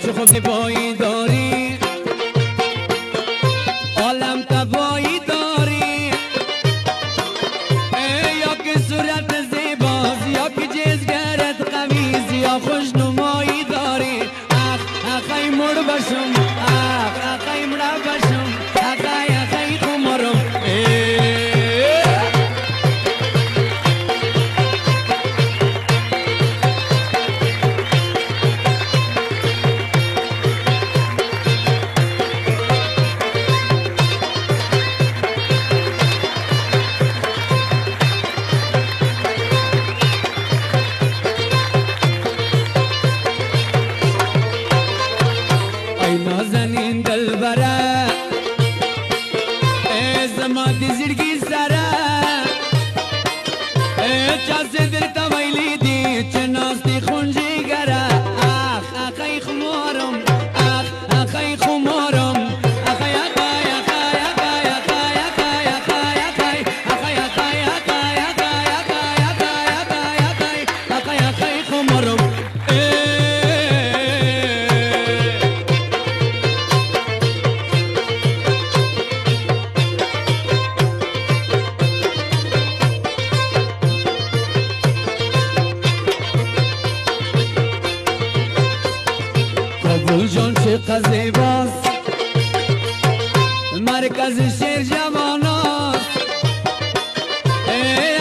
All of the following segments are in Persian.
چه خوب زیبایی داری عالم تبایی داری یا که صورت زیباست یا که جزگرت قویز یا خوشنمایی داری اخی مر بشم اخی مر بشم اخی خمرم نازنین دلبره زما دی زړګي سره چا در تویلی دی چې ناز دی خونجی ګره اخی خمارم اخی خمارم اخی اخی اخی اخی اخی اخی اخی اخی اخی خمارم کابل جان چه زیباست مرکز شهر جواناست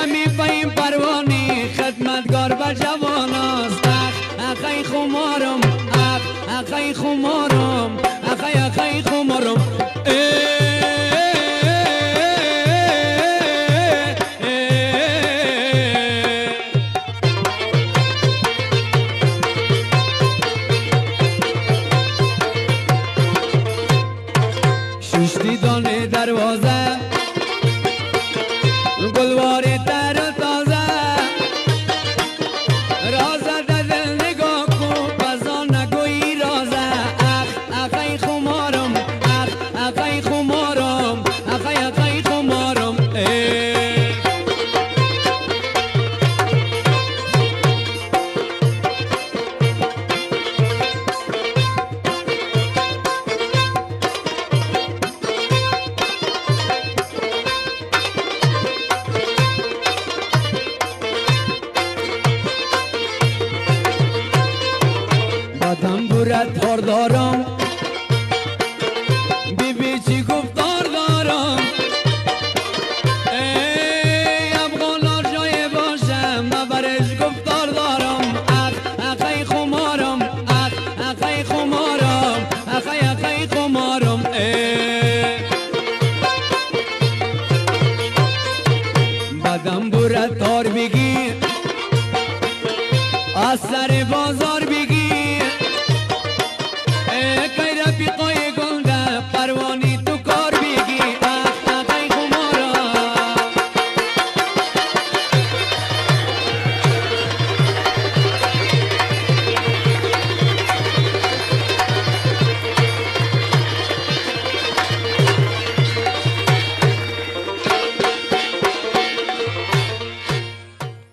امی پایین پروانی خدمتگار به جواناست اخی خمارم اخی خمارم اخی خمارم ششتی دانه دروازه گلوار تر و تازه رازه دل نگاه کن بزا نگویی رازه اخی خمارم اخی خمارم اخی خمارم بدم برد دار دارم بیبی چی گفتار دارم افغان جای باشم برش گفتار دارم اخی خمارم اخی خمارم اخی خمارم بدم برد دار بگی از سر بازار بگی